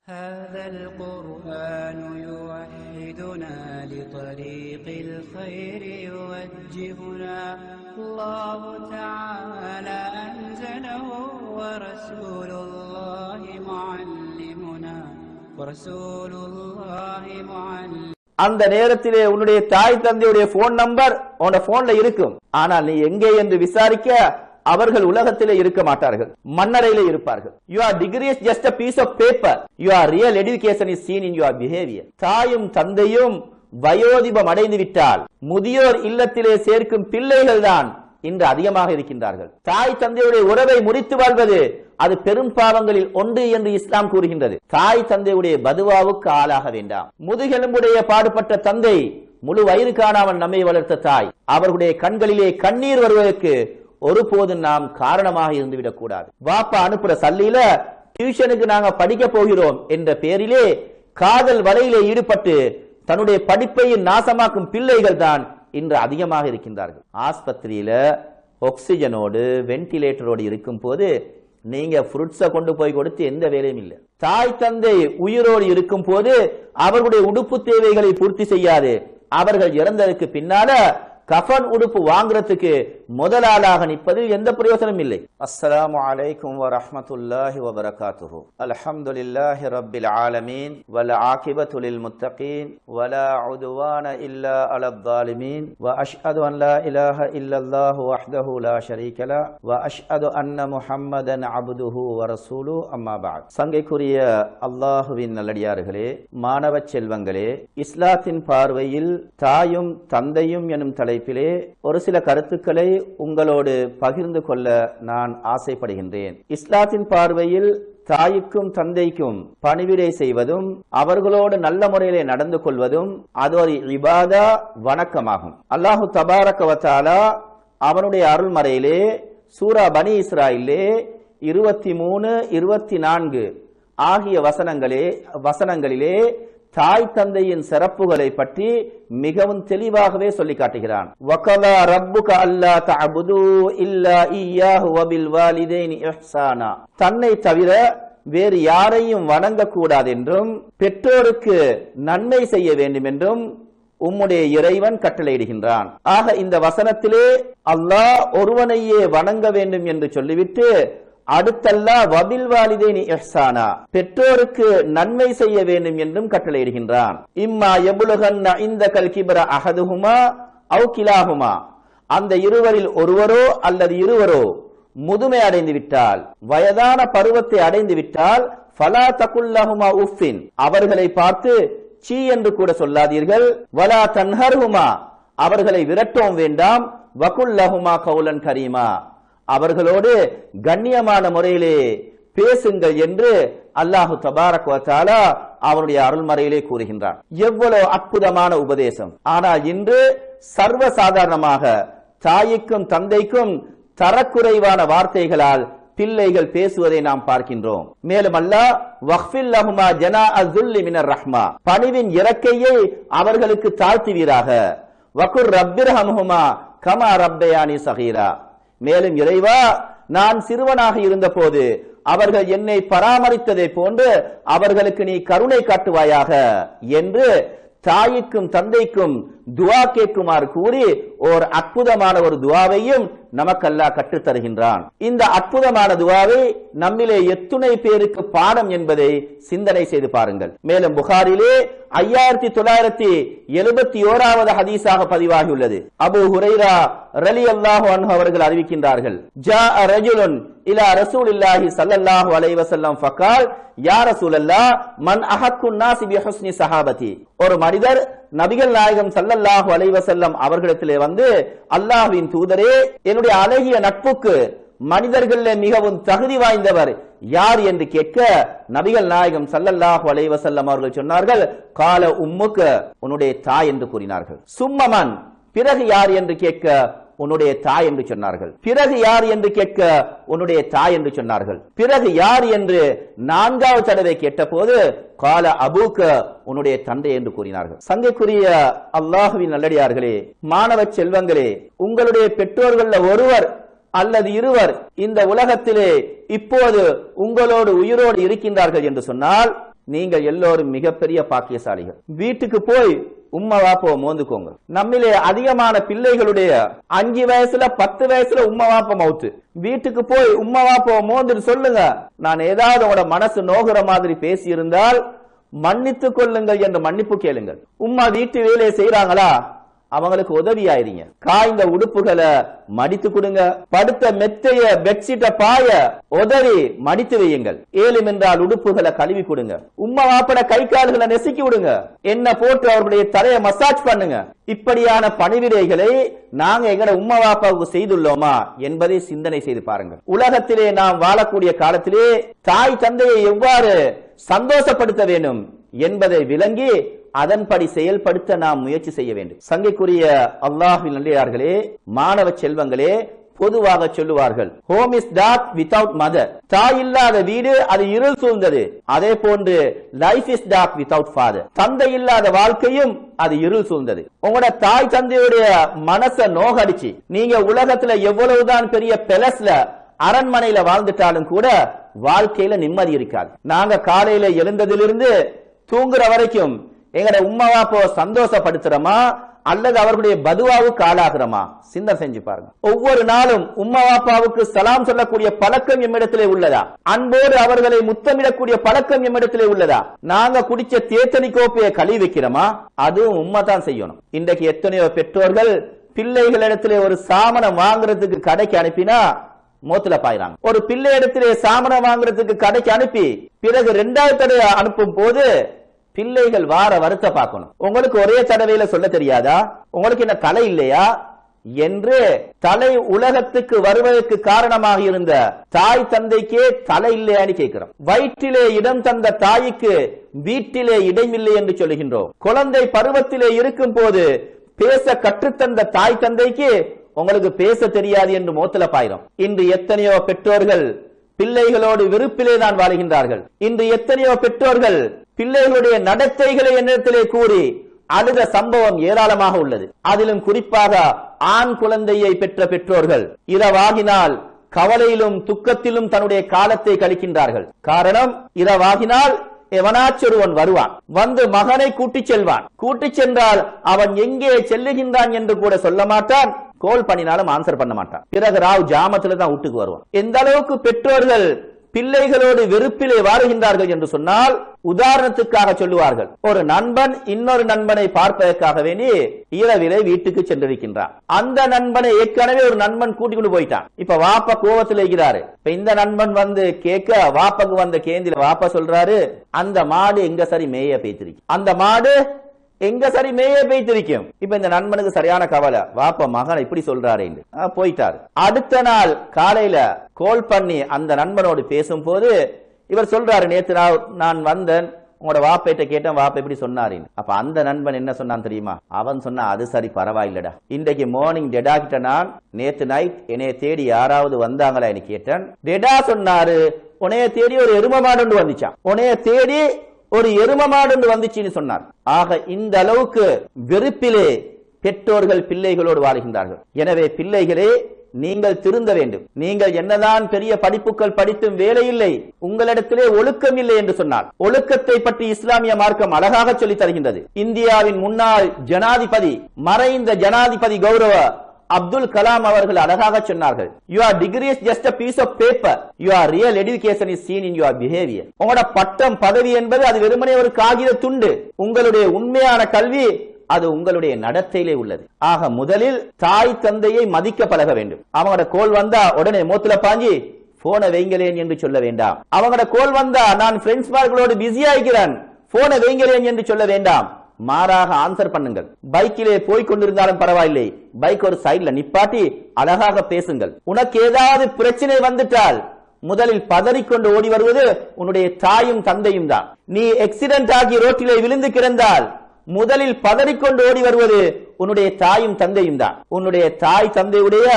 هذا القرآن يوحدنا لطريق الخير يوجهنا الله تعالى أنزله ورسول الله معلمنا அந்த நேரத்திலே உன்னுடைய தாய் தந்தையுடைய போன் நம்பர் உன்னோட போன்ல இருக்கும். ஆனால் நீ எங்கே என்று விசாரிக்க அவர்கள் உலகத்திலே இருக்க மாட்டார்கள், மன்னரையிலே இருப்பார்கள். Your degree is just a piece of paper. Your real education is seen in your behavior. தாயும் தந்தையும் வயோதிபம் அடைந்து விட்டால் முதியோர் இல்லத்திலே சேர்க்கும் பிள்ளைகள் தான் இன்று அதிகமாக இருக்கின்றார்கள். தாய் தந்தையுடைய உறவை முறித்து வாழ்வது அது பெரும் பாவங்களில் ஒன்று என்று இஸ்லாம் கூறுகின்றது. தாய் தந்தையுடைய பதுவாவுக்கு ஆளாக வேண்டாம். முதுகெலும்புடைய பாடுபட்ட தந்தை, முழு வயிறு காணாமல் நம்மை வளர்த்த தாய், அவர்களுடைய கண்களிலே கண்ணீர் வருவதற்கு ஒருபோதும் நாம் காரணமாக இருந்துவிடக் கூடாது. வாப்பா அனுப்புற சல்லியில டியூஷனுக்கு நாங்க படிக்க போகிறோம் என்ற பெயரிலே காதல் வலையிலே ஈடுபட்டு தன்னுடைய படிப்பையும் நாசமாக்கும் பிள்ளைகள் தான் இன்று அதிகமாக இருக்கின்றார்கள். ஆஸ்பத்திரியில ஆக்சிஜனோடு வென்டிலேட்டரோடு இருக்கும் போது நீங்க ஃப்ரூட்ஸை கொண்டு போய் கொடுத்து எந்த வேலையும் இல்லை. தாய் தந்தை உயிரோடு இருக்கும் போது அவர்களுடைய உடுப்பு தேவைகளை பூர்த்தி செய்யாது. அவர்கள் இறந்ததற்கு பின்னால கஃன் உடுப்பு வாங்குறதுக்கு முதலாளாக நிற்பதில் எந்த பிரயோசனம் இல்லை. அஸ்ஸலாமு அலைக்கும் வரஹ்மத்துல்லாஹி வபரகாத்துஹு. அல்ஹம்துலில்லாஹி ரப்பில் ஆலமீன் வல் ஆகிபத்து லில் முத்தகீன் வலா உதுவான இல்லா அலல் ஸாலிமீன் வ அஷ்ஹது அன் லா இலாஹ இல்லல்லாஹு வஹ்தஹு லா ஷரீக லஹ் வ அஷ்ஹது அன்ன முஹம்மதன் அப்துஹு வ ரசூலுஹு. அம்மா பஅத். சங்கைக்குரிய அல்லாஹ்வின் நல்லடியார்களே, மாணவ செல்வங்களே, இஸ்லாத்தின் பார்வையில் தாயும் தந்தையும் எனும் தலைப்பிலே ஒரு சில கருத்துக்களை உங்களோடு பகிர்ந்து கொள்ள நான் ஆசைப்படுகின்றேன். இஸ்லாத்தின் பார்வையில் தாய்க்கும் தந்தைக்கும் பணிவிடை செய்வதும் அவர்களோடு நல்ல முறையிலே நடந்து கொள்வதும் அது ஒரு இபாதா, வணக்கமாகும். அல்லாஹு தபாரக வ தஆலா அவனுடைய அருள்மறையிலே சூரா பனி இஸ்ராயிலே 23, 24 ஆகிய வசனங்களிலே தாய் தந்தையின் சிறப்புகளை பற்றி மிகவும் தெளிவாகவே சொல்லி காட்டுகிறான். வகலா ரப்புக அல்லா தஅபுது இல்லா இய்யாஹு வபில் வாலிதைனி இஹ்சானா. தன்னை தவிர வேறு யாரையும் வணங்க கூடாது என்றும் பெற்றோருக்கு நன்மை செய்ய வேண்டும் என்றும் உம்முடைய இறைவன் கட்டளையிடுகின்றான். ஆக இந்த வசனத்திலே அல்லாஹ் ஒருவனையே வணங்க வேண்டும் என்று சொல்லிவிட்டு அடுத்தல்லா வபில் வாலிதைனி இஹ்சானா, பெற்றோருக்கு நன்மை செய்ய வேண்டும் என்றும் கட்டளையிடுகின்றான். இம்மா யபுலுகன்ன இந்தகல் கிப்ர அஹதுஹுமா அவ் கிலாஹுமா, அந்த இருவரில் ஒருவரோ அல்லது இருவரோ முதுமை அடைந்து விட்டால், வயதான பருவத்தை அடைந்து விட்டால், ஃபலா தகுல்லஹுமா உஃபின், அவர்களை பார்த்து சீ என்று கூட சொல்லாதீர்கள். வலா தன்ஹர்ஹுமா, அவர்களை விரட்டவும் வேண்டாம். வகுல்லஹுமா கௌலன் கரீமா, அவர்களோடு கண்ணியமான முறையிலே பேசுங்கள் என்று அல்லாஹு தபாரக வ தஆலா அவருடைய அருள்மறையிலே கூறுகின்றான். எவ்வளவு அற்புதமான உபதேசம்! ஆனால் இன்று சர்வசாதாரணமாக தாய்க்கும் தந்தைக்கும் தரக்குறைவான வார்த்தைகளால் பிள்ளைகள் பேசுவதை நாம் பார்க்கின்றோம். மேலும் அல்லாஹ் வக்ஃபில் லஹுமா ஜனாஅ ஸுல்லி மினர் ரஹ்மா, பணிவின் இறக்கையை அவர்களுக்கு தாழ்த்துவீராக. வகுர் ரப்பிர்ஹம்ஹுமா கமா ரப்பயானி ஸகீரா, மேலும் இறைவா, நான் சிறுவனாக இருந்த போது அவர்கள் என்னை பராமரித்ததை போன்று அவர்களுக்கு நீ கருணை காட்டுவாயாக என்று தாய்க்கும் தந்தைக்கும் துஆ கேட்குமாறு கூறி ஒரு அற்புதமான ஒரு துஆவையும் நமக்கு அல்லாஹ் கற்றுத் தருகின்றான். இந்த அற்புதமான துஆவை நம்மிலே எத்துணை பேருக்கு பாடம் என்பதை சிந்தனை செய்து பாருங்கள். மேலும் புகாரிலே 5971வது ஹதீஸாக பதிவாகியுள்ளது. அபூ ஹுரைரா ரலியல்லாஹு அன்ஹு அவர்கள் அறிவிக்கின்றார்கள், ஜாஅ ரஜுலுன் இலா ரசூலில்லாஹி ஸல்லல்லாஹு அலைஹி வஸல்லம் ஃபகால் யா ரசூலல்லாஹ் மன் அஹக்குன் நாஸி பிஹுஸ்னி ஸஹாபதி, ஒரு மனிதர் நபிகள் நாயகம் ஸல்லல்லாஹு அலைஹி வஸல்லம் அவர்களிடத்திலே வந்து, அல்லாஹ்வின் தூதரே, என்னுடைய அழகிய நட்புக்கு மனிதர்களே மிகவும் தகுதி வாய்ந்தவர் யார் என்று கேட்க நபிகள் நாயகம் ஸல்லல்லாஹு அலைஹி வஸல்லம் அவர்கள் சொன்னார்கள், கால உம்முக, உன்னுடைய தாய் என்று கூறினார்கள். சும்மமன், பிறகு யார் என்று கேட்க உன்னுடைய தாய் என்று சொன்னார்கள். பிறகு யார் என்று கேட்க உன்னுடைய தாய் என்று சொன்னார்கள். பிறகு யார் என்று 4வது தடவை கேட்டபோது கால அபூக்க, உன்னுடைய தந்தை என்று கூறினார்கள். சங்கைக்குரிய அல்லாஹ்வின் நல்லடியார்களே, மாணவ செல்வங்களே, உங்களுடைய பெற்றோர்கள் ஒருவர் அல்லது இருவர் இந்த உலகத்திலே இப்போது உங்களோடு உயிரோடு இருக்கின்றார்கள் என்று சொன்னால் நீங்கள் எல்லோரும் மிகப்பெரிய பாக்கியசாலிகள். வீட்டுக்கு போய் உம்மா வாப்பாவை மோந்துக்கோங்க. நம்மிலே அதிகமான பிள்ளைகளுடைய 5 வயசுல 10 வயசுல உம்மா வாப்பா மவுத்து. வீட்டுக்கு போய் உம்மா வாப்பாவை மோந்துட்டு சொல்லுங்க, நான் ஏதாவது உங்களோட மனசு நோகுற மாதிரி பேசி இருந்தால் மன்னித்துக் கொள்ளுங்கள் என்று மன்னிப்பு கேளுங்கள். உம்மா வீட்டு வேலையை செய்யறாங்களா, அவங்களுக்கு உதவியாயிருங்க. காய்ந்த உடுப்புகளை மடித்து கொடுங்க. படுத்த மெத்தைய பெட்ஷீட்ட பாய உதவி மடித்து வையுங்கள். ஏழும் என்றால் உடுப்புகளை கழுவி கொடுங்க. உம்மா வாப்பட கை கால்களை நெசுக்கி விடுங்க. என்ன போட்டு அவருடைய தலையை மசாஜ் பண்ணுங்க. இப்படியான பணிவிடைகளை நாங்க எங்கட உம்மா வாப்பாவுக்கு செய்துள்ளோமா என்பதை சிந்தனை செய்து பாருங்கள். உலகத்திலே நாம் வாழக்கூடிய காலத்திலே தாய் தந்தையை எவ்வாறு சந்தோஷப்படுத்த வேண்டும் என்பதை விளங்கி அதன்படி செயல்படுத்த நாம் முயற்சி செய்ய வேண்டும். சங்கைக்குரிய அல்லாஹ்வின் நல்லடியார்களே, மாணவ செல்வங்களே, பொதுவாக சொல்லுவார்கள், home is dark without mother. தாய் இல்லாத வீடு அது இருள் சூழ்ந்தது. அதே போன்று life is dark without father. தந்தை இல்லாத வாழ்க்கையும் அது இருள் சூழ்ந்தது. உங்களோட தாய் தந்தையுடைய மனச நோகடிச்சு நீங்க உலகத்துல எவ்வளவுதான் பெரிய பெலஸ்ல அரண்மனையில வாழ்ந்துட்டாலும் கூட வாழ்க்கையில நிம்மதி இருக்காது. நாங்க காலையில எழுந்ததிலிருந்து தூங்குற வரைக்கும் எங்கட உம்மா வாப்போ சந்தோஷப்படுத்துறோமா அல்லது அவர்களுடைய பதுவாவுக்கு ஆளாகிறோமா? சிந்தனை செஞ்சு பாருங்க. ஒவ்வொரு நாளும் உம்மா வாப்பாவுக்கு சலாம் சொல்லக்கூடிய பழக்கம் எம்மிடத்திலே உள்ளதா? அன்போடு அவர்களை முத்தமிடக்கூடிய பழக்கம் எம்மிடத்திலே உள்ளதா? நாங்க குடிச்ச தேத்தனி கோப்பையை கழுவி வைக்கிறோமா? அதுவும் உம்மா தான் செய்யணும். இன்றைக்கு எத்தனையோ பெற்றோர்கள் பிள்ளைகளிடத்திலே ஒரு சாமனம் வாங்குறதுக்கு கடைக்கு அனுப்பினா மோத்துல பாயிறாங்க. ஒரு பிள்ளை இடத்திலே சாமனம் வாங்குறதுக்கு கடைக்கு அனுப்பி பிறகு 2வது தடவை அனுப்பும் போது பிள்ளைகள் வார வருத்த பார்க்கணும். உங்களுக்கு ஒரே தடவையில சொல்ல தெரியாதா? உங்களுக்கு என்ன தலை இல்லையா என்று தலை உலகத்துக்கு வருவதற்கு காரணமாக இருந்த தாய் தந்தைக்கே தலை இல்லையான்னு கேட்கிறோம். வயிற்றிலே இடம் தந்த தாய்க்கு வீட்டிலே இடமில்லை என்று சொல்லுகின்றோம். குழந்தை பருவத்திலே இருக்கும் போது பேச கற்றுத்தந்த தாய் தந்தைக்கு உங்களுக்கு பேச தெரியாது என்று மோத்தல பாயிரும். இன்று எத்தனையோ பெற்றோர்கள் பிள்ளைகளோடு வெறுப்பிலே தான் வாழ்கின்றார்கள். இன்று எத்தனையோ பெற்றோர்கள் பிள்ளைகளுடைய நடத்தைகளை என்னிடத்திலே கூறி அழுத சம்பவம் ஏராளமாக உள்ளது. அதிலும் குறிப்பாக ஆண் குழந்தையை பெற்ற பெற்றோர்கள் இரவாகினால் கவலையிலும் துக்கத்திலும் தன்னுடைய காலத்தை கழிக்கின்றார்கள். காரணம், இரவாகினால் எவனாச்சொருவன் வருவான், வந்து மகனை கூட்டிச் செல்வான். கூட்டிச் சென்றால் அவன் எங்கே செல்லுகின்றான் என்று கூட சொல்ல மாட்டான். கோல் பண்ணினாலும் ஆன்சர் பண்ண மாட்டான். பிறகு ராவ் ஜாமத்துல தான் வீட்டுக்கு வருவான். எந்த அளவுக்கு பெற்றோர்கள் பிள்ளைகளோடு வெறுப்பிலே வாழுகின்றார்கள் என்று சொன்னால், உதாரணத்துக்காக சொல்லுவார்கள், ஒரு நண்பன் இன்னொரு நண்பனை பார்ப்பதற்காக வேண்டி இரவிலே வீட்டுக்கு சென்றிருக்கின்றான். அந்த நண்பனை ஏற்கனவே ஒரு நண்பன் கூட்டிக் கொண்டு போயிட்டான். இப்ப வாப்பா கோவத்தில் இருக்கிறாரு. இப்ப இந்த நண்பன் வந்து கேட்க வாப்பாக்கு வந்த கேந்தில வாப்பா சொல்றாரு, அந்த மாடு எங்க சரி மேய பேய்த்திருக்கு, அந்த மாடு எங்க சரி மேய பேய்த்திருக்கும். இப்ப இந்த நண்பனுக்கு சரியான கவலை, வாப்பா மகன் இப்படி சொல்றாரு. போயிட்டாரு. அடுத்த நாள் காலையில கோல் பண்ணி அந்த நண்பனோடு பேசும் போது இவர் சொல்றாரு, நேத்து நான் வந்தேன், உங்களோட வாப்பைட்ட கேட்டேன், வாப்பா இப்படி சொன்னாரு. அப்ப அந்த நண்பன் என்ன சொன்னான் தெரியுமா? அவன் சொன்னா, அது சரி பரவாயில்லடா, இன்றைக்கு மார்னிங் டெடா கிட்ட நான் நேத்து நைட் என்னைய தேடி யாராவது வந்தாங்களா என்று கேட்டேன். டெடா சொன்னாரு, உன்னைய தேடி ஒரு எரும மாடு வந்துச்சான், உன்னைய தேடி ஒரு எரும மாடு வந்துச்சுன்னு சொன்னார். ஆக இந்த அளவுக்கு வெறுப்பிலே பெற்றோர்கள் பிள்ளைகளோடு வாழ்கின்றார்கள். எனவே பிள்ளைகளே, நீங்கள் திருந்த வேண்டும். நீங்கள் என்னதான் பெரிய படிப்புகள் படித்தும் வேலை இல்லை, உங்களிடத்திலே ஒழுக்கம் இல்லை என்று சொன்னால், ஒழுக்கத்தை பற்றி இஸ்லாமிய மார்க்கம் அழகாக சொல்லி தருகின்றது. இந்தியாவின் முன்னாள் ஜனாதிபதி, மறைந்த ஜனாதிபதி கௌரவ அப்துல் கலாம் அவர்கள் அழகாக சொன்னார்கள், your degree is just a piece of paper, your real education is seen in your behavior. உங்களோட பட்டம் பதவி என்பது அது வெறுமனே ஒரு காகித துண்டு. உங்களுடைய உண்மையான கல்வி அது உங்களுடைய நடத்தையிலே உள்ளது. ஆக முதலில் தாய் தந்தையை மதிக்க பழக வேண்டும். அவங்களோட கோல் வந்தா உடனே மோத்துல பாஞ்சி போனை வைங்களேன் என்று சொல்ல வேண்டாம். அவங்களோட கோல் வந்தா நான் ஃப்ரெண்ட்ஸ் மார்களோடு பிஸியா இருக்கிறேன், போனை வைங்களேன் என்று சொல்ல வேண்டாம். மாறாக ஆன்சர் பண்ணுங்கள். பைக்கிலே போய் கொண்டிருந்தாலும் பரவாயில்லை, பைக் ஒரு சைட்ல நிப்பாட்டி அழகாக பேசுங்கள். உனக்கு ஏதாவது பிரச்சனை வந்துட்டால் முதலில் பதறிக்கொண்டு ஓடி வருவது உன்னுடைய தாயும் தந்தையும் தான். நீ ஆக்சிடென்ட் ஆகி ரோட்டிலே விழுந்து கிடந்தால் முதலில் பதறிக்கொண்டு ஓடி வருவது உன்னுடைய தாயும் தந்தையும் தான். உன்னுடைய தாய் தந்தையுடைய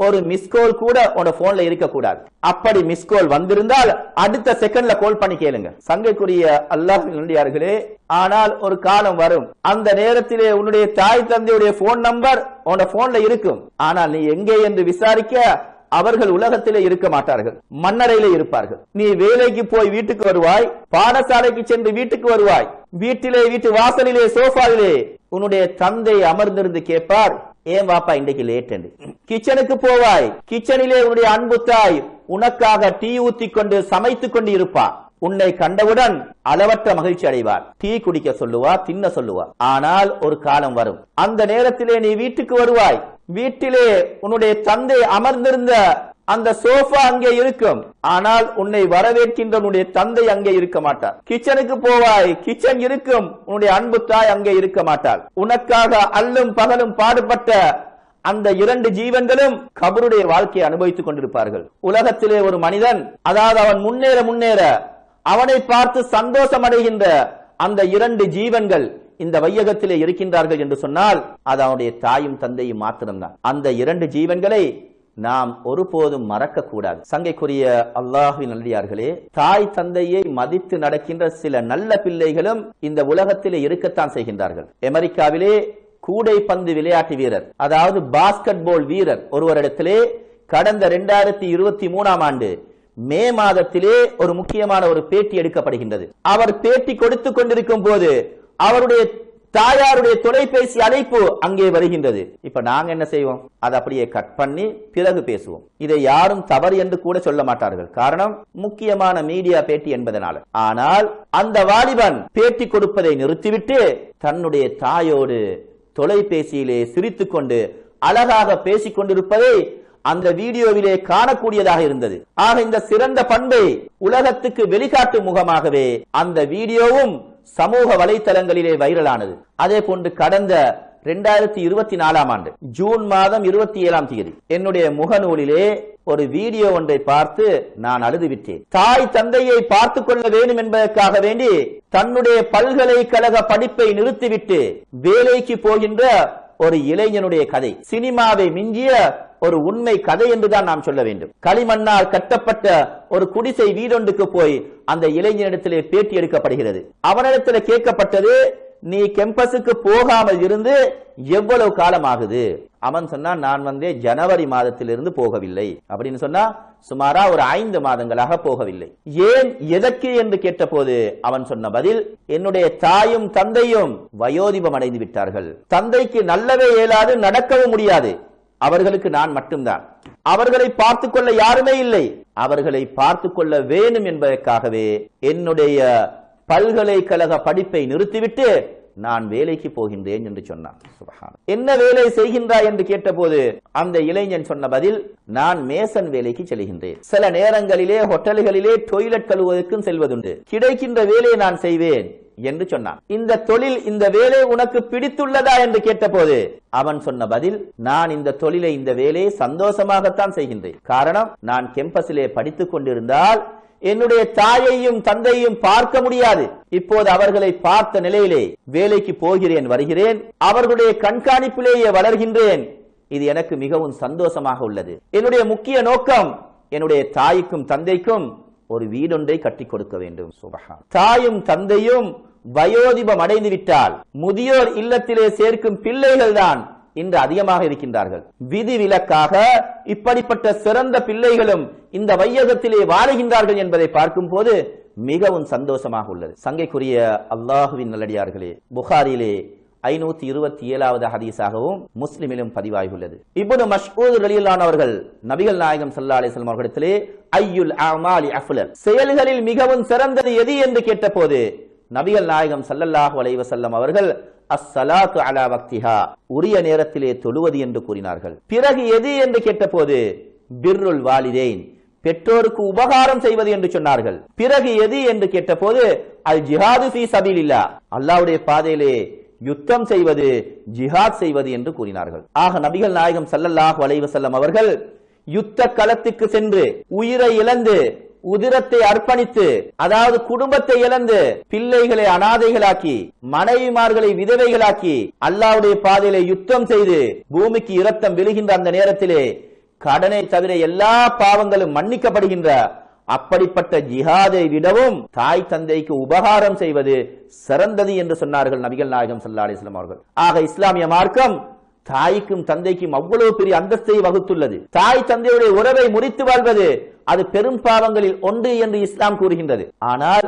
ஒரு மிஸ்கோல் கூட உன போன்ல இருக்க கூடாது. அப்படி மிஸ்கோல் வந்திருந்தால் அடுத்த செகண்ட்ல கால் பண்ணி கேளுங்க. சங்கைக்குரிய அல்லாஹ்வின் நல்லடியார்களே, ஆனால் ஒரு காலம் வரும், அந்த நேரத்திலே உன்னுடைய தாய் தந்தையுடைய போன் நம்பர் உன போன்ல இருக்கும். ஆனால் நீ எங்கே என்று விசாரிக்க அவர்கள் உலகத்திலே இருக்க மாட்டார்கள், மண்ணறையிலே இருப்பார்கள். நீ வேலைக்கு போய் வீட்டுக்கு வருவாய், பாடசாலைக்கு சென்று வீட்டுக்கு வருவாய், வீட்டிலே வீட்டு வாசலிலே சோஃபாவிலே உன்னுடைய தந்தை அமர்ந்திருந்து கேட்பார், ஏன் வாப்பா இன்றைக்கு லேட் என்று. கிச்சனுக்கு போவாய், கிச்சனிலே உன்னுடைய அன்பு தாய் உனக்காக டீ ஊத்தி கொண்டு சமைத்துக் கொண்டு இருப்பார். உன்னை கண்டவுடன் அளவற்ற மகிழ்ச்சி அடைவார், டீ குடிக்க சொல்லுவா, தின்ன சொல்லுவா. ஆனால் ஒரு காலம் வரும், அந்த நேரத்திலே நீ வீட்டுக்கு வருவாய், வீட்டிலே உன்னுடைய தந்தை அமர்ந்திருந்த அந்த சோஃபா அங்கே இருக்கும், ஆனால் உன்னை வரவேற்கின்ற உன்னுடைய தந்தை அங்கே இருக்க மாட்டார். கிச்சனுக்கு போவாய், கிச்சன் இருக்கும், உன்னுடைய அன்பு தாய் அங்கே இருக்க மாட்டார். உனக்காக அல்லும் பகலும் பாடுபட்ட அந்த இரண்டு ஜீவன்களும் கபருடைய வாழ்க்கையை அனுபவித்துக் கொண்டிருப்பார்கள். உலகத்திலே ஒரு மனிதன், அதாவது அவன் முன்னேற முன்னேற அவனை பார்த்து சந்தோஷம் அடைகின்ற அந்த இரண்டு ஜீவன்கள் இந்த வையகத்திலே இருக்கின்றார்கள் என்று சொன்னால் அது அவனுடைய தாயும் தந்தையும் மாத்திரம்தான். அந்த இரண்டு ஜீவன்களை நாம் ஒருபோதும் மறக்க கூடாது. சங்கைக்குரிய அல்லாஹ்வின் நல்லடியார்களே, தாய் தந்தையை மதித்து நடக்கின்ற சில நல்ல பிள்ளைகளும் இந்த உலகத்திலே இருக்கத்தான் செய்கின்றார்கள். அமெரிக்காவிலே கூடைப்பந்து விளையாட்டு வீரர், அதாவது பாஸ்கெட் பால் வீரர் ஒருவரிடத்திலே கடந்த 2023ஆம் ஆண்டு மே மாதத்திலே ஒரு முக்கியமான ஒரு பேட்டி எடுக்கப்படுகின்றது. அவர் பேட்டி கொடுத்துக் கொண்டிருக்கும் போது அவருடைய தாயாருடைய தொலைபேசி அழைப்பு அங்கே வருகின்றது. இப்ப நாங்க என்ன செய்வோம், அதை அப்படியே கட் பண்ணி பிறகு பேசுவோம். இதை யாரும் தவறு என்று கூட சொல்ல மாட்டார்கள், காரணம் முக்கியமான மீடியா பேட்டி என்பதனால. ஆனால் அந்த வாலிபன் பேட்டி கொடுப்பதை நிறுத்திவிட்டு தன்னுடைய தாயோடு தொலைபேசியிலே சிரித்துக் கொண்டு அழகாக பேசிக் கொண்டிருப்பதை அந்த வீடியோவிலே காணக்கூடியதாக இருந்தது. ஆக இந்த சிறந்த பண்பை உலகத்துக்கு வெளிக்காட்டும் முகமாகவே அந்த வீடியோவும் சமூக வலைத்தளங்களிலே வைரலானது. அதே போன்று கடந்த 2024ஆம் ஆண்டு ஜூன் மாதம் 27ஆம் தேதி என்னுடைய முகநூலிலே ஒரு வீடியோ ஒன்றை பார்த்து நான் அழுதுவிட்டேன். தாய் தந்தையை பார்த்துக் கொள்ள வேண்டும் என்பதற்காக வேண்டி தன்னுடைய பல்கலைக்கழக படிப்பை நிறுத்திவிட்டு வேலைக்கு போகின்ற ஒரு இளைஞனுடைய கதை, சினிமாவை மிஞ்சிய ஒரு உண்மை கதை என்றுதான் நாம் சொல்ல வேண்டும். களிமண்ணால் கட்டப்பட்ட ஒரு குடிசை வீடொன்றுக்கு போய் அந்த இளைஞனிடத்திலே பேட்டி எடுக்கப்படுகிறது. அவனிடத்தில் கேட்கப்பட்டது, நீ கேம்பஸுக்கு போகாமல் இருந்து எவ்வளவு காலம் ஆகுது? அவன் சொன்னான், நான் ஜனவரி மாதத்திலிருந்து போகவில்லை அப்படின்னு சொன்னா, சுமாரா ஒரு 5 மாதங்களாக போகவில்லை. ஏன், எதற்கு என்று கேட்ட போது அவன் சொன்ன பதில், என்னுடைய தாயும் தந்தையும் வயோதிபம் அடைந்து விட்டார்கள், தந்தைக்கு நல்லவே இயலாது, நடக்கவும் முடியாது, அவர்களுக்கு நான் மட்டும்தான், அவர்களை பார்த்துக் கொள்ள யாருமே இல்லை, அவர்களை பார்த்துக் கொள்ள வேண்டும் என்பதற்காகவே என்னுடைய பல்கலைக்கழக படிப்பை நிறுத்திவிட்டு நான் வேலைக்கு போகின்றேன் என்று சொன்னான். சுப்ஹான். என்ன வேலை செய்கின்றாய் என்று கேட்டபோது அந்த இளைஞன் சொன்ன பதில், நான் மேசன் வேலைக்கு செல்கின்றேன், சில நேரங்களிலே ஹோட்டல்களிலே டொய்லெட் கழுவுவதற்கும் செல்வதுண்டு, கிடைக்கின்ற வேலையை நான் செய்வேன் என்று சொன்னான். இந்த தொழில், இந்த வேலை உனக்கு பிடித்துள்ளதா என்று கேட்டபோது அவன் சொன்ன பதில், நான் இந்த தொழிலை, இந்த வேலையை சந்தோஷமாகத்தான் செய்கின்றேன், காரணம் நான் கேம்பஸிலே படித்துக் கொண்டிருந்தால் என்னுடைய தாயையும் தந்தையும் பார்க்க முடியாது, இப்போது அவர்களை பார்த்த நிலையிலே வேலைக்கு போகிறேன், வருகிறேன், அவர்களுடைய கண்காணிப்பிலேயே வளர்கின்றேன், இது எனக்கு மிகவும் சந்தோஷமாக உள்ளது. என்னுடைய முக்கிய நோக்கம் என்னுடைய தாய்க்கும் தந்தைக்கும் ஒரு வீடொன்றை கட்டி கொடுக்க வேண்டும். சுப்ஹான். தாயும் தந்தையும் வயோதிபம் அடைந்து விட்டால் முதியோர் இல்லத்திலே சேர்க்கும் பிள்ளைகள் தான் இன்று அதிகமாக இருக்கின்றார்கள். விதிவிலக்காக இப்படிப்பட்ட சிறந்த பிள்ளைகளும் இந்த வையகத்திலே வாழுகின்றார்கள் என்பதை பார்க்கும் போது மிகவும் சந்தோஷமாக உள்ளது. சங்கைக்குரிய அல்லாஹுவின் நல்லடியார்களே, புகாரிலே 527வது ஹதீஸாகவும் முஸ்லிமிலும் பதிவாகியுள்ளது. இப்னு மஸ்ஊத் ரலியல்லாஹு அவர்கள் நபிகள் நாயகம் ஸல்லல்லாஹு அலைஹி வஸல்லம் அவர்களிடத்திலே ஐயுல் அமாலி அஃலல், செயல்களில் மிகவும் சிறந்தது எது என்று கேட்டபோது நபிகள் நாயகம் ஸல்லல்லாஹு அலைஹி வஸல்லம் அவர்கள் அஸ்ஸலாத்து அலா வக்திஹா, உரிய நேரத்திலே தொழுவது என்று கூறினார்கள். பிறகு எது என்று கேட்டபோது பிர்ருல் வாலிதைன், பெற்றோருக்கு உபகாரம் செய்வது என்று சொன்னார்கள். பிறகு எது என்று கேட்டபோது அல் ஜிஹாது ஃபீ சபீலில்லாஹ், அல்லாஹ்வுடைய பாதையிலே யுத்தம் செய்வது, ஜிஹாத் செய்வது என்று கூறினார்கள். ஆக நபிகள் நாயகம் ஸல்லல்லாஹு அலைஹி வஸல்லம் அவர்கள் யுத்த களத்துக்கு சென்று உயிரை இழந்து, உதிரத்தை அர்ப்பணித்து, அதாவது குடும்பத்தை இழந்து, பிள்ளைகளை அனாதைகளாக்கி, மனைவிமார்களை விதவைகளாக்கி, அல்லாஹ்வுடைய பாதையிலே யுத்தம் செய்து பூமிக்கு இரத்தம் விழுகின்ற அந்த நேரத்திலே கடனை தவிர எல்லா பாவங்களும் மன்னிக்கப்படுகின்ற அப்படிப்பட்ட ஜிஹாதை விடவும் தாய் தந்தைக்கு உபகாரம் செய்வது சிறந்தது என்று சொன்னார்கள் நபிகள் நாயகம் ஸல்லல்லாஹு அலைஹி வஸல்லம் அவர்கள். ஆக இஸ்லாமிய மார்க்கம் தாய்க்கும் தந்தைக்கும் அவ்வளவு பெரிய அந்தஸ்தை வகுத்துள்ளது. தாய் தந்தையுடைய உறவை முறித்து வாழ்வது அது பெரும் பாவங்களில் ஒன்று என்று இஸ்லாம் கூறுகின்றது. ஆனால்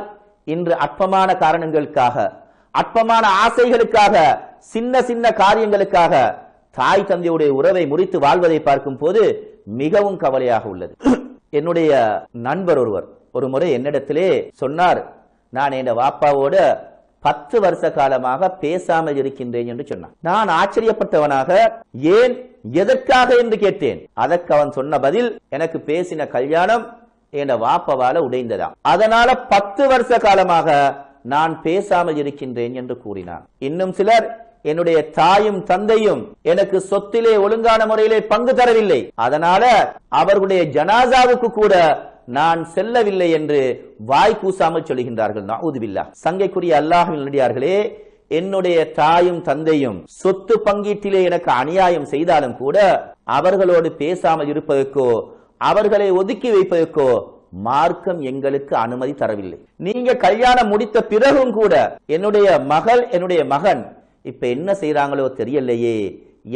இன்று அற்பமான காரணங்களுக்காக, அற்பமான ஆசைகளுக்காக, சின்ன சின்ன காரியங்களுக்காக தாய் தந்தையுடைய உறவை முறித்து வாழ்வதை பார்க்கும் போது மிகவும் கவலையாக உள்ளது. என்னுடைய நண்பர் ஒருவர் ஒரு முறை என்னிடத்திலே சொன்னார், நான் என் வாப்பாவோட 10 வருஷ காலமாக பேசாமல் இருக்கின்றேன் என்று சொன்னான். நான் ஆச்சரியப்பட்டவனாக ஏன், எதற்காக என்று கேட்டேன். அதற்கு அவன் சொன்ன பதில், எனக்கு பேசின கல்யாணம் என் வாப்பாவால உடைந்ததா, அதனால 10 வருஷ காலமாக நான் பேசாமல் இருக்கின்றேன் என்று கூறினான். இன்னும் சிலர், என்னுடைய தாயும் தந்தையும் எனக்கு சொத்திலே ஒழுங்கான முறையிலே பங்கு தரவில்லை, அதனால அவர்களுடைய ஜனாசாவுக்கு கூட நான் செல்லவில்லை என்று வாய் கூசாமல் சொல்லுகின்றார்கள். நஊது பில்லாஹ். சங்கைக்குரிய அல்லாஹ்வின் நல்லடியார்களே, என்னுடைய தாயும் தந்தையும் சொத்து பங்கீட்டிலே எனக்கு அநியாயம் செய்தாலும் கூட அவர்களோடு பேசாமல் இருப்பதற்கோ அவர்களை ஒதுக்கி வைப்பதற்கோ மார்க்கம் எங்களுக்கு அனுமதி தரவில்லை. நீங்க கல்யாணம் முடித்த பிறகும் கூட என்னுடைய மகள், என்னுடைய மகன் இப்ப என்ன செய்யறாங்களோ தெரியலையே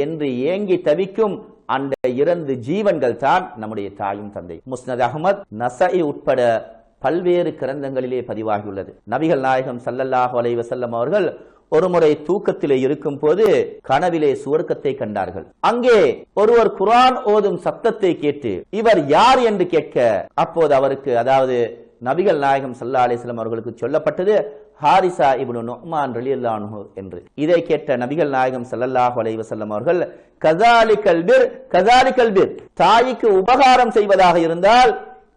என்று ஏங்கி தவிக்கும் அந்த 2 ஜீவன்கள் தான் நம்முடைய தாயும் தந்தை. முஸ்னத் அஹ்மத், நஸஈ உட்பட பல்வேறு கிரந்தங்களிலே பதிவாகியுள்ளது. நபிகள் நாயகம் ஸல்லல்லாஹு அலைஹி வஸல்லம் அவர்கள் ஒருமுறை தூக்கத்திலே இருக்கும் போது கனவிலே சுவர்க்கத்தை கண்டார்கள். அங்கே ஒருவர் குர்ஆன் ஓதும் சத்தத்தை கேட்டு இவர் யார் என்று கேட்க, அப்போது அவருக்கு, அதாவது நபிகள் நாயகம் ஸல்லல்லாஹு அலைஹி வஸல்லம் அவர்களுக்கு சொல்லப்பட்டது ஹாரிசா இப்னு நுஅமான் ரலியல்லாஹு அன்ஹு என்று. இதை கேட்ட நபிகள் நாயகம் ஸல்லல்லாஹு அலைஹி வஸல்லம் அவர்கள், கஸாலிகல் பிர், தாய்க்கு உபகாரம் செய்வதாக இருந்தால்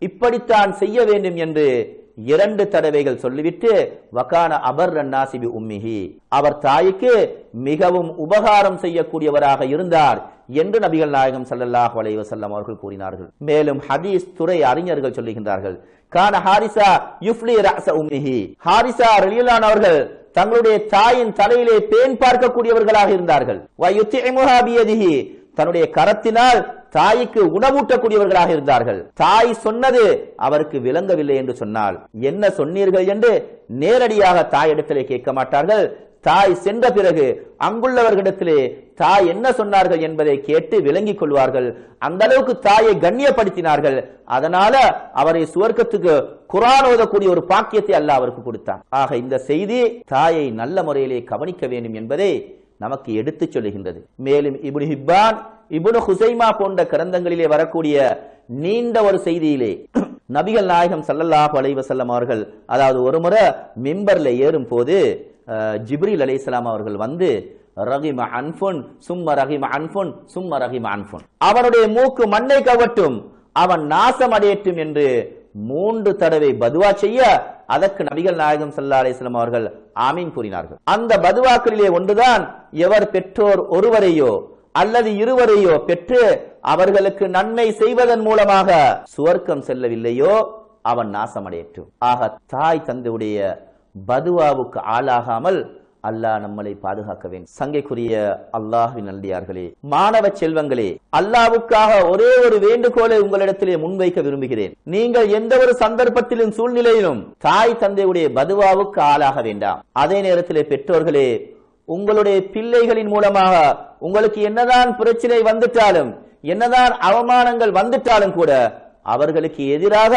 இப்படித்தான் செய்ய வேண்டும் என்று 2 தடவைகள் சொல்லிவிட்டு, வகான அபர்ரன் நாஸி பி உம்மிஹி, அவர் தாய்க்கு மிகவும் உபகாரம் செய்யக்கூடியவராக இருந்தார் என்று நபிகள் நாயகம் ஸல்லல்லாஹு அலைஹி வஸல்லம் அவர்கள் கூறினார்கள். மேலும் ஹதீஸ் துறை அறிஞர்கள் சொல்லுகின்றார்கள், கான ஹாரிசா யுஃப்லி ரஅஸ உம்மிஹி, ஹாரிசா ரலியல்லாஹு அன்ஹு அவர்கள் தங்களுடைய தாயின் தலையிலே பேன் பார்க்கக்கூடியவர்களாக இருந்தார்கள். வ யுத்இமுஹா பியதிஹி, தன்னுடைய கரத்தினால் தாய்க்கு உணவூட்டக்கூடியவர்களாக இருந்தார்கள். தாய் சொன்னது அவருக்கு விளங்கவில்லை என்று சொன்னால், என்ன சொன்னீர்கள் என்று நேரடியாக தாயிடத்திலே கேட்க மாட்டார்கள். தாய் சென்ற பிறகு அங்குள்ளவர்களிடத்திலே தாய் என்ன சொன்னார்கள் என்பதை கேட்டு விளங்கிக் கொள்வார்கள். அந்த அளவுக்கு தாயை கண்ணியப்படுத்தினார்கள். அதனால அவரை சுவர்க்கத்துக்கு குர்ஆன் ஓதக்கூடிய ஒரு பாக்கியத்தை அல்லாஹ் அவருக்கு கொடுத்தார். ஆக இந்த செய்தி தாயை நல்ல முறையிலே கவனிக்க வேண்டும் என்பதை நமக்கு எடுத்துச் சொல்லுகின்றது. மேலும் இப்னு ஹிப்பான், இப்னு ஹுஸைமா போன்ற கிரந்தங்களிலே வரக்கூடிய நீண்ட ஒரு செய்தியிலே நபிகள் நாயகம் ஸல்லல்லாஹு அலைஹி வஸல்லம் அவர்கள், அதாவது ஒரு முறை மிம்பர்ல ஏறும் போது ஜிப்ரீல் அலைஹிஸ்ஸலாம் அவர்கள் வந்து, ரகிம அன்ஃபுன் சும்ம ரகிம அன்ஃபுன் சும்ம ரகிம அன்ஃபுன், அவனுடைய மூக்கு மண்ணை கவட்டும், அவன் நாசம் அடையட்டும் என்று 3 தடவை பதுவா செய்ய, அதற்கு நபிகள் நாயகம் ஸல்லல்லாஹு அலைஹி வஸல்லம் அவர்கள் ஆமீன் கூறினார்கள். அந்த பதுவாக்களிலே ஒன்றுதான், எவர் பெற்றோர் ஒருவரையோ அல்லது இருவரையோ பெற்று அவர்களுக்கு நன்மை செய்வதன் மூலமாக சுவர்க்கம் செல்லவில்லையோ அவன் நாசமடையட்டும். ஆக தாய் தந்தையுடைய பதுவாவுக்கு ஆளாகாமல் அல்லாஹ் நம்மளை பாதுகாக்க வேண்டும். சங்கைக்குரிய அல்லாஹ்வின் நல்லடியார்களே, மாணவ செல்வங்களே, அல்லாஹ்வுக்காக ஒரே ஒரு வேண்டுகோளை உங்களிடத்திலே முன்வைக்க விரும்புகிறேன். நீங்கள் எந்த ஒரு சந்தர்ப்பத்திலும் சூழ்நிலையிலும் தாய் தந்தையுடைய பதுவாவுக்கு ஆளாக வேண்டாம். அதே நேரத்திலே பெற்றோர்களே, உங்களுடைய பிள்ளைகளின் மூலமாக உங்களுக்கு என்னதான் பிரச்சனை வந்துட்டாலும், என்னதான் அவமானங்கள் வந்துட்டாலும் கூட அவர்களுக்கு எதிராக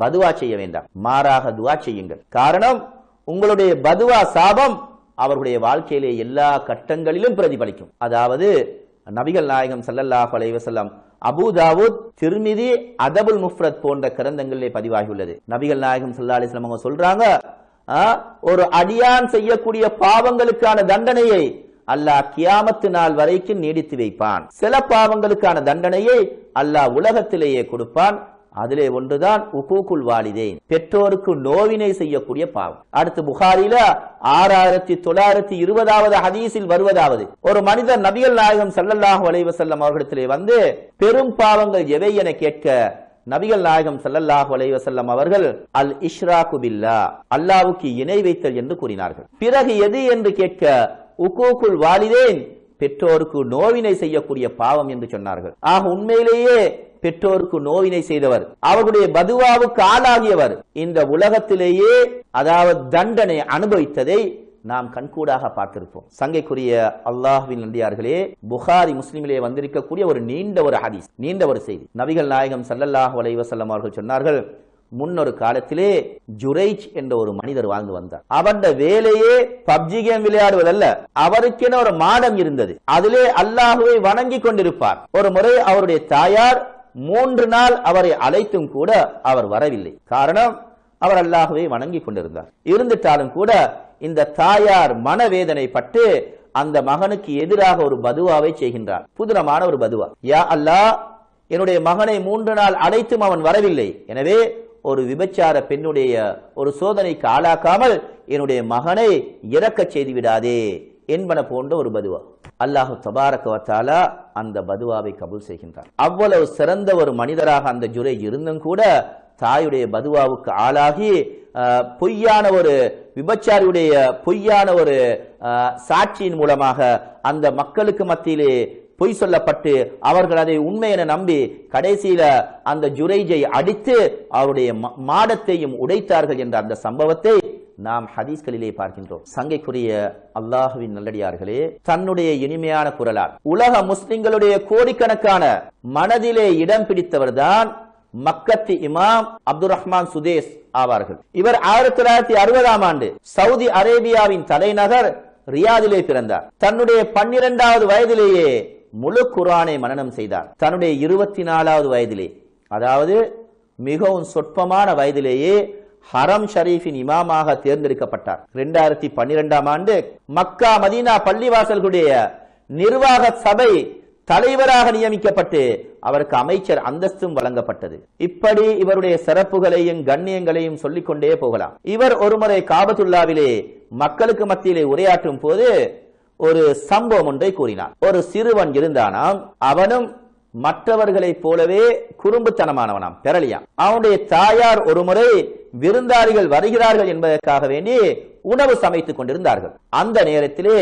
பதுவா செய்ய வேண்டாம். மாறாக துஆ செய்யுங்கள். காரணம், உங்களுடைய பதுவா சாபம் அவர்களுடைய வாழ்க்கையிலே எல்லா கட்டங்களிலும் பிரதிபலிக்கும். அதாவது நபிகள் நாயகம் ஸல்லல்லாஹு அலைஹி வஸல்லம், அபூ தாவூத், திர்மிதி, அதபுல் முஃப்ரத் போன்ற கிரந்தங்களிலே பதிவாகியுள்ளது. நபிகள் நாயகம் ஸல்லல்லாஹு அலைஹி வஸல்லம் அவங்க சொல்றாங்க, ஒரு அடியான் செய்யக்கூடிய பாவங்களுக்கான தண்டனையை அல்லாஹ் கியாமத்து நாள் வரைக்கும் நீடித்து வைப்பான். சில பாவங்களுக்கான தண்டனையை அல்லாஹ் உலகத்திலேயே கொடுப்பான். அதிலே ஒன்றுதான் உகூகுல் வாலிதைன், பெற்றோருக்கு நோவினை செய்யக்கூடிய பாவம். அடுத்து புகாரில 6920வது ஹதீஸில் வருவதாவது, ஒரு மனிதர் நபிகள் நாயகம் ஸல்லல்லாஹு அலைஹி வஸல்லம் அவர்களிடத்திலே வந்து பெரும் பாவங்கள் எவை என கேட்க, நபிகள் நாயகம் ஸல்லல்லாஹு அலைஹி வஸல்லம் அவர்கள் அல் இஷ்ராகு பில்லாஹ், அல்லாஹ்வுக்கு இணை வைத்தல் என்று கூறினார்கள். பிறகு எது என்று கேட்க, உகூகுல் வாலிதைன், பெற்றோருக்கு நோவினை செய்யக்கூடிய பாவம் என்று சொன்னார்கள். ஆக உண்மையிலேயே பெற்றோருக்கு நோவினை செய்தவர், அவர்களுடைய பதுவாவுக்கு ஆளாகியவர் இந்த உலகத்திலேயே, அதாவது தண்டனை அனுபவித்ததை நாம் கண்கூடாக பார்த்திருப்போம். சங்கைக்குரிய அல்லாஹ்வின் நல்லடியார்களே, புகாரி முஸ்லிமிலே வந்திருக்கக்கூடிய ஒரு நீண்ட ஒரு ஹதீஸ், நீண்ட ஒரு செய்தி. நபிகள் நாயகம் ஸல்லல்லாஹு அலைஹி வஸல்லம் அவர்கள் சொன்னார்கள், முன்னொரு காலத்திலே ஜுரைஜ் என்ற ஒரு மனிதர் வாழ்ந்து வந்தார். அவருடைய வேலையே பப்ஜி கேம் விளையாடுவதல்ல, அவருக்கென ஒரு மாடம் இருந்தது. அதிலே அல்லாஹுவை வணங்கி கொண்டிருப்பார். ஒரு முறை அவருடைய தாயார் 3 நாள் அவரை அழைத்தும் கூட அவர் வரவில்லை. காரணம், அவர் அல்லாஹுவை வணங்கி கொண்டிருந்தார். இருந்துட்டாலும் கூட இந்த தாயார் மனவேதனைப்பட்டு அந்த மகனுக்கு எதிராக ஒரு பதுவாவை செய்கின்றார். புதுரமான ஒரு பதுவா. யா அல்லாஹ், என்னுடைய மகனை 3 நாள் அழைத்தும் அவன் வரவில்லை, எனவே ஒரு விபச்சார பெண்ணுடைய ஒரு சோதனைக்கு ஆளாக்காமல் என்னுடைய மகனை இறக்க செய்து விடாதே என்பன போன்ற ஒரு பதுவா. அல்லாஹு தபாரக வ தஆலா அந்த பதுவாவை கபூல் செய்கின்றார். அவ்வளவு சிறந்த ஒரு மனிதராக அந்த ஜுரைஜ் இருந்தும் கூட தாயுடைய பதுவாவுக்கு ஆளாகி பொய்யான ஒரு விபச்சாரியுடைய பொய்யான ஒரு சாட்சியின் மூலமாக அந்த மக்களுக்கு மத்தியிலே பொய் சொல்லப்பட்டு அவர்கள் அதை உண்மை என நம்பி கடைசியில அந்த ஜுரைஜை அடித்து அவருடைய மாடத்தையும் உடைத்தார்கள் என்ற அந்த சம்பவத்தை நாம் ஹதீஸ்களிலே பார்க்கின்றோம். சங்கைக்குரிய அல்லாஹ்வின் நல்லடியார்களே, தன்னுடைய இனிமையான குரலால் உலக முஸ்லிம்களுடைய கோடிக்கணக்கான மனதிலே இடம் பிடித்தவர்தான் மக்கத்தி இமாம் அப்துல் ரஹ்மான் சுதேஸ் ஆவார்கள். இவர் 1960ஆம் ஆண்டு சவுதி அரேபியாவின் தலைநகர் ரியாதிலே பிறந்தார். தன்னுடைய 12வது வயதிலேயே முழு குர்ஆனை மனனம் செய்தார். தன்னுடைய 24வது வயதிலே, அதாவது மிகவும் சொற்பமான வயதிலேயே ஹரம் ஷரீஃபின் இமாமாக தேர்ந்தெடுக்கப்பட்டார். 2012ஆம் ஆண்டு மக்கா மதீனா பள்ளிவாசல்களுடைய நிர்வாக சபை தலைவராக நியமிக்கப்பட்டு அவருக்கு அமைச்சர் அந்தஸ்தும் வழங்கப்பட்டது. இப்படி இவருடைய சிறப்புகளையும் கண்ணியங்களையும் சொல்லிக்கொண்டே போகலாம். இவர் ஒருமுறை காபத்துல்லாவிலே மக்களுக்கு மத்தியிலே உரையாற்றும் போது ஒரு சம்பவம் ஒன்றை கூறினார். ஒரு சிறுவன் இருந்தானாம், அவனும் மற்றவர்களைப் போலவே குறும்புத்தனமானவனாம், பெறலியாம். அவனுடைய தாயார் ஒருமுறை விருந்தாளிகள் வருகிறார்கள் என்பதற்காக வேண்டி உணவு சமைத்துக் கொண்டிருந்தார்கள். அந்த நேரத்திலே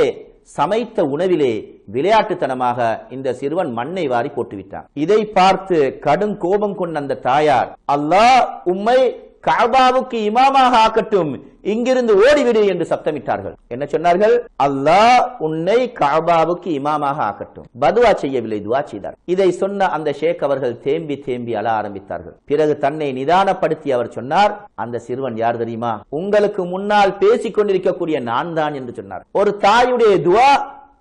சமைத்த உணவிலே விளையாட்டுத்தனமாக இந்த சிறுவன் மண்ணை வாரி போட்டுவிட்டான். இதை பார்த்து கடும் கோபம் கொண்ட அந்த தாயார், அல்லாஹ் உம்மை கஅபாவுக்கு இமாமாக ஆக்கட்டும், இங்கிருந்து ஓடிவிடு என்று சப்தமிட்டார்கள். என்ன சொன்னார்கள்? அல்லாஹ் உன்னை கஅபாவுக்கு இமாமாக ஆக்கட்டும். பதுவா செய்யவில்லை, துவா செய்தார். இதை சொன்ன அந்த ஷேக் அவர்கள் தேம்பி தேம்பி அழ ஆரம்பித்தார்கள். பிறகு தன்னை நிதானப்படுத்தி அவர் சொன்னார், அந்த சிறுவன் யார் தெரியுமா? உங்களுக்கு முன்னால் பேசிக் கொண்டிருக்கக்கூடிய நான் தான் என்று சொன்னார். ஒரு தாயுடைய துவா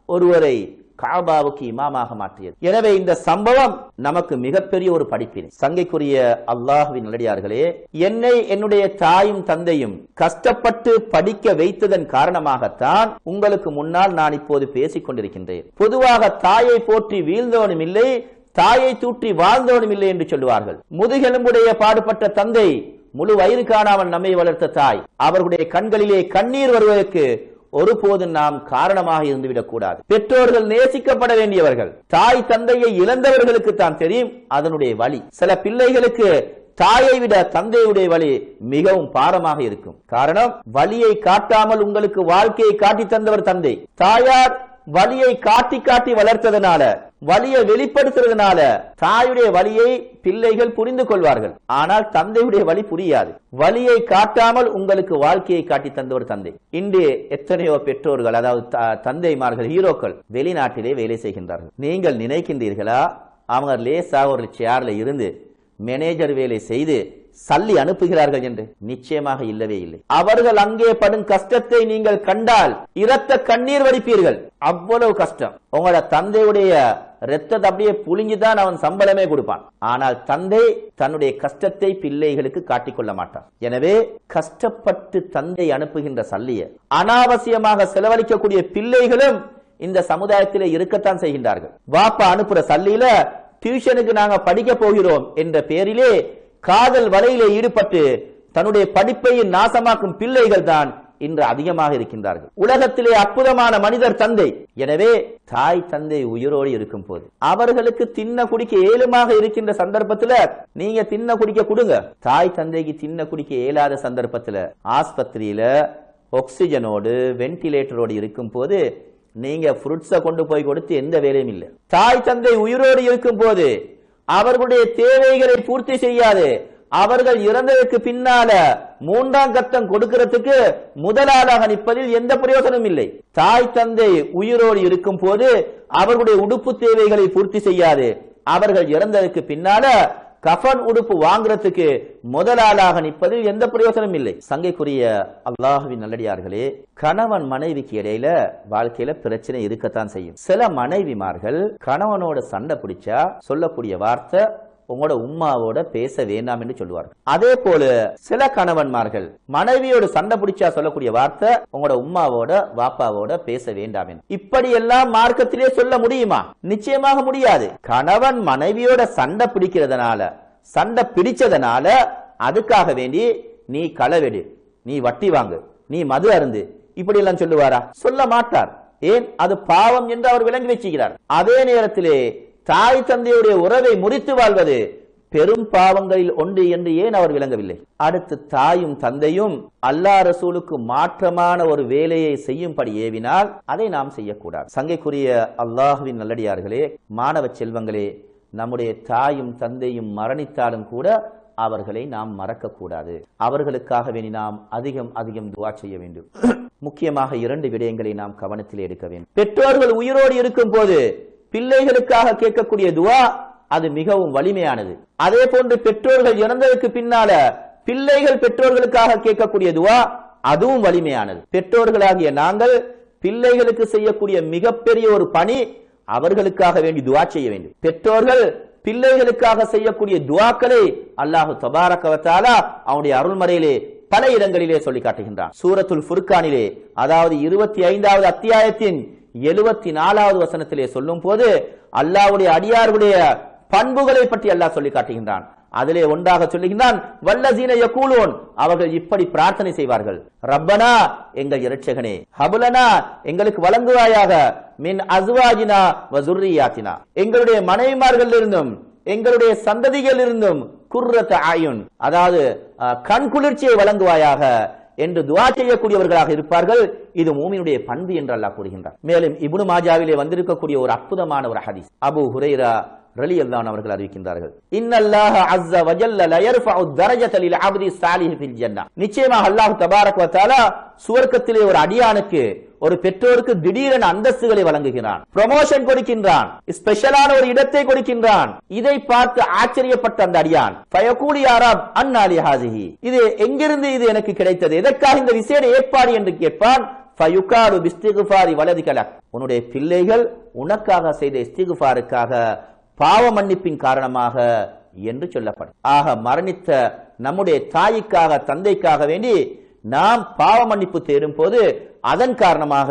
ஒருவரை கஅபாவுக்கு இமாமாக மாற்றியது. எனவே இந்த சம்பவம் நமக்கு மிகப்பெரிய ஒரு படிப்பினை. சங்கைக்குரிய அல்லாஹ்வின் நல்லடியார்களே, என்னை என்னுடைய தாயும் தந்தையும் கஷ்டப்பட்டு படிக்க வைத்ததன் காரணமாகத்தான் உங்களுக்கு முன்னால் நான் இப்போது பேசிக் கொண்டிருக்கின்றேன். பொதுவாக தாயை போற்றி வீழ்ந்தவனும் இல்லை, தாயை தூற்றி வாழ்ந்தவனும் இல்லை என்று சொல்லுவார்கள். முதுகெலும்புடைய பாடுபட்ட தந்தை, முழு வயிறு காணாமல் நம்மை வளர்த்த தாய், அவர்களுடைய கண்களிலே கண்ணீர் வருவதற்கு ஒருபோதும் நாம் காரணமாக இருந்துவிடக் கூடாது. பெற்றோர்கள் நேசிக்கப்பட வேண்டியவர்கள். தாய் தந்தையை இழந்தவர்களுக்கு தான் தெரியும் அதனுடைய வலி. சில பிள்ளைகளுக்கு தாயை விட தந்தையுடைய வலி மிகவும் பாரமாக இருக்கும். காரணம், வலியை காட்டாமல் உங்களுக்கு வாழ்க்கையை காட்டி தந்தவர் தந்தை. தாயார் வலியை காட்டி காட்டி வளர்த்ததனால, வலியை வெளிப்படுத்துறதுனால தாயுடைய வலியை பிள்ளைகள் புரிந்து கொள்வார்கள். ஆனால் தந்தையுடைய வலி புரியாது. வலியை காட்டாமல் உங்களுக்கு வாழ்க்கையை காட்டி தந்தவர் தந்தை. இன்று எத்தனையோ பெற்றோர்கள், அதாவது தந்தைமார்கள், ஹீரோக்கள் வெளிநாட்டிலே வேலை செய்கின்றார்கள். நீங்கள் நினைக்கின்றீர்களா அவங்க லேசா ஒரு சேர்ல இருந்து மேனேஜர் வேலை செய்து சல்லி அனுப்புகிறார்கள் என்று? நிச்சயமாக இல்லவே இல்லை. அவர்கள் அங்கே படும் கஷ்டத்தை நீங்கள் கண்டால் இரத்த கண்ணீர் வடிப்பீர்கள். அவ்வளவு கஷ்டம். உங்களோட தந்தையுடைய ரத்தத்தை அப்படியே புழிஞ்சுதான் அவன் சம்பளமே கொடுப்பான். ஆனால் தந்தை தன்னுடைய கஷ்டத்தை பிள்ளைகளுக்கு காட்டிக்கொள்ள மாட்டான். எனவே கஷ்டப்பட்டு தந்தை அனுப்புகின்ற சல்லிய அனாவசியமாக செலவழிக்கக்கூடிய பிள்ளைகளும் இந்த சமுதாயத்திலே இருக்கத்தான் செய்கின்றார்கள். வாப்பா அனுப்புற சல்லியில டியூஷனுக்கு நாங்க படிக்க போகிறோம் என்ற பெயரிலே காதல் வலையிலே ஈடுபட்டு தன்னுடைய படிப்பை நாசமாக்கும் பிள்ளைகள் தான் இன்று அதிகமாக இருக்கின்றார்கள். உலகத்திலே அற்புதமான மனிதர் தந்தை. எனவே தாய் தந்தை உயிரோடு இருக்கும் போது அவர்களுக்கு தின்ன குடிக்க ஏழுமாக இருக்கின்ற சந்தர்ப்பத்துல நீங்க தின்ன குடிக்க கொடுங்க. தாய் தந்தைக்கு தின்ன குடிக்க இயலாத சந்தர்ப்பத்துல ஆஸ்பத்திரியில ஆக்சிஜனோடு வென்டிலேட்டரோடு இருக்கும் போது நீங்க ஃப்ரூட்ஸை கொண்டு போய் கொடுத்து எந்த வேலையும் இல்லை. தாய் தந்தை உயிரோடு இருக்கும் போது அவர்களுடைய தேவைகளை பூர்த்தி செய்யாது. அவர்கள் இறந்ததற்கு பின்னால மூன்றாம் கட்டம் கொடுக்கிறதுக்கு முதலாளாக நிற்பதில் எந்த பிரயோஜனமும் இல்லை. தாய் தந்தை உயிரோடு இருக்கும் போது அவர்களுடைய உடுப்பு தேவைகளை பூர்த்தி செய்யாது. அவர்கள் இறந்ததற்கு பின்னால கஃன் உடுப்பு வாங்குறதுக்கு முதலாளாக நிற்பதில் எந்த பிரயோஜனமும் இல்லை. சங்கைக்குரிய அல்லாஹ்வின் நல்லடியார்களே, கணவன் மனைவிக்கு இடையில வாழ்க்கையில பிரச்சனை இருக்கத்தான் செய்யும். சில மனைவிமார்கள் கணவனோட சண்டை பிடிச்சா சொல்லக்கூடிய வார்த்தை உங்களோட உம்மாவோட பேச வேண்டாம் என்று சொல்லுவார்கள். அதே போல சில கணவன்மார்கள் மனைவியோட சண்டை பிடிச்சா சொல்லக்கூடிய வார்த்தை உங்களோட உம்மாவோட வாப்பாவோட பேச வேண்டாம் என்று. இப்படி எல்லாம் மார்க்கத்திலே சொல்ல முடியுமா? நிச்சயமாக முடியாது. கணவன் மனைவியோட சண்டை பிடிக்கிறதுனால, சண்டை பிடிச்சதனால அதுக்காக வேண்டி நீ களவெடு, நீ வட்டி வாங்கு, நீ மது அருந்து, இப்படி எல்லாம் சொல்லுவாரா? சொல்ல மாட்டார். ஏன்? அது பாவம் என்று அவர் விளங்கி வச்சுக்கிறார். அதே நேரத்திலே தாய் தந்தையுடைய உறவை முறித்து வாழ்வது பெரும் பாவங்களில் ஒன்று என்று ஏன் அவர் விளங்கவில்லை? அடுத்து தாயும் தந்தையும் அல்லாஹ் ரசூலுக்கு மாற்றமான ஒரு வேலையை செய்யும்படி ஏவினால் அதை நாம் செய்யக்கூடாது. சங்கைக்குரிய அல்லாஹ்வின் நல்லடியார்களே, மாணவ செல்வங்களே, நம்முடைய தாயும் தந்தையும் மரணித்தாலும் கூட அவர்களை நாம் மறக்க கூடாது. அவர்களுக்காக வேண்டி நாம் அதிகம் அதிகம் துஆ செய்ய வேண்டும். முக்கியமாக 2 விடயங்களை நாம் கவனத்தில் எடுக்க வேண்டும். பெற்றோர்கள் உயிரோடு இருக்கும் போது பிள்ளைகளுக்காக கேட்கக்கூடிய துஆ அது மிகவும் வலிமையானது. அதே போன்று பெற்றோர்கள் இறந்ததற்கு பின்னால பிள்ளைகள் பெற்றோர்களுக்காக கேட்கக்கூடிய துஆ அதுவும் வலிமையானது. பெற்றோர்களாகிய நாங்கள் பிள்ளைகளுக்கு செய்யக்கூடிய மிகப்பெரிய ஒரு பணி அவர்களுக்காக வேண்டி துஆ செய்ய வேண்டும். பெற்றோர்கள் பிள்ளைகளுக்காக செய்யக்கூடிய துஆக்களை அல்லாஹ் தபாரக வ தஆலா அவனுடைய அருள்மறையிலே பல இடங்களிலே சொல்லி காட்டுகின்றான். சூரத்துல் ஃபுர்கானிலே, அதாவது 25வது அத்தியாயத்தின் 74வது வசனத்திலே சொல்லும் போது அல்லாஹ்வுடைய அடியார்களுடைய பண்புகளை பற்றி அல்லாஹ் சொல்லி காட்டுகின்றான். அதிலே ஒன்றாக சொல்லுகின்றான், வல்லஸீன யகூலூன், அவர்கள் இப்படி பிரார்த்தனை செய்வார்கள், ரப்பனா, எங்கள் இரட்சகனே, ஹபுலனா, எங்களுக்கு வழங்குவாயாக, மின் அஸ்வாஜினா வ ஸுர்ரியாத்தினா, எங்களுடைய மனைவிமார்களிலிருந்தும் எங்களுடைய சந்ததிகளிலிருந்தும் குர்ரத ஆயுன், அதாவது கண் குளிர்ச்சியை வழங்குவாயாக என்று துஆ செய்யக்கூடியவர்களாக இருப்பார்கள். இது மூமினுடைய பண்பு என்று அல்லாஹ் கூறுகின்றார். மேலும் இப்னு மாஜாவிலே வந்திருக்கக்கூடிய ஒரு அற்புதமான ஒரு ஹதீஸ் அபூ ஹுரைரா ரலியல்லாஹு அவர்கள் அறிவிக்கின்றார்கள், இன்னல்லாஹ அஸ்ஸ வ ஜல்ல லா யர்ஃபஉ தரஜத லில் அப்தி ஸாலிஹ் ஃபில் ஜன்னah, நிச்சயமாக அல்லாஹ் தபாரக வ தஆலா சுவர்க்கத்திலே ஒரு அடியானுக்கு, ஒரு பெற்றோருக்கு திடீரென அந்தஸ்துகளை வழங்குகிறான், ப்ரமோஷன் கொடுக்கின்றான், ஸ்பெஷலான ஒரு இடத்தை கொடுக்கின்றான். இதை பார்த்து ஆச்சரியப்பட்ட அந்த அடியான், ஃபயகூலு யா ரப் அன்னா லி ஹாஸிஹி, இது எங்கிருந்து இது எனக்கு கிடைத்தது, எதற்காக இந்த விசேட ஏற்பாடு என்று கேட்பான். ஃபயுகாலு பிஸ்திக்ஃபாரி வலதிக லக், உன்னுடைய பிள்ளைகள் உனக்காக செய்த இஸ்திக்ஃபாருக்காக, பாவ மன்னிப்பின் காரணமாக என்று சொல்லப்படும். ஆக மரணித்த நம்முடைய தாய்க்காக தந்தைக்காக வேண்டி நாம் பாவ மன்னிப்பு தேடும் போது அதன் காரணமாக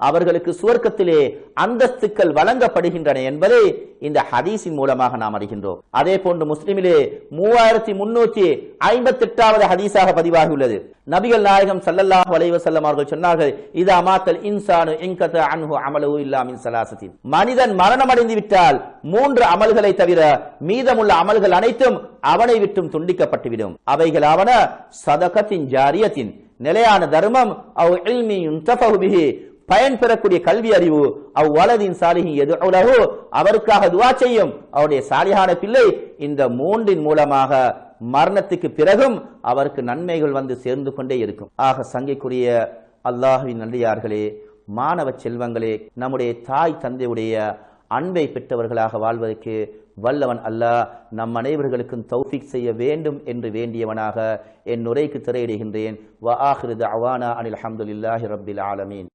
அவர்களுக்கு சுவர்க்கத்திலே அந்தஸ்துக்கள் வழங்கப்படுகின்றன என்பதை இந்த ஹதீஸின் மூலமாக நாம் அறிகின்றோம். அதே போன்று முஸ்லிமிலே 3358வது ஹதீஸாக பதிவாகியுள்ளது. நபிகள் நாயகம் ஸல்லல்லாஹு அலைஹி வஸல்லம் அவர்கள் சொன்னார்கள், இதா மாத்தல் இன்சானு இன்கத அன்ஹு அமலுஹு இல்லா மின் ஸலாஸத்தின், மனிதன் மரணம் அடைந்து விட்டால் 3 அமல்களை தவிர மீதமுள்ள அமல்கள் அனைத்தும் அவனை விட்டும் துண்டிக்கப்பட்டுவிடும். அவைகள் ஆவன சதகத்தின் ஜாரியத்தின், நிலையான தர்மம், அவ் இல்மி யுன்தஃபஹு பிஹி, பயன் பெறக்கூடிய கல்வி அறிவு, அவ் வலதின் சாலிஹின் யதுஉ லஹு, அவருக்காக துஆ செய்யும் அவருடைய சாலிஹான பிள்ளை. இந்த 3 மூலமாக மரணத்துக்கு பிறகும் அவருக்கு நன்மைகள் வந்து சேர்ந்து கொண்டே இருக்கும். ஆக சங்கைக்குரிய அல்லாஹ்வின் நல்லடியார்களே, மாணவ செல்வங்களே, நம்முடைய தாய் தந்தையுடைய அன்பை பெற்றவர்களாக வாழ்வதற்கு வல்லவன் அல்லாஹ் நம் அனைவர்களுக்கும் தௌஃபீக் செய்ய வேண்டும் என்று வேண்டியவனாக என் உரைக்கு திரையிடுகின்றேன். வ ஆகிரு தஅவானா அனில் ஹம்துலில்லாஹி ரப்பில் ஆலமீன்.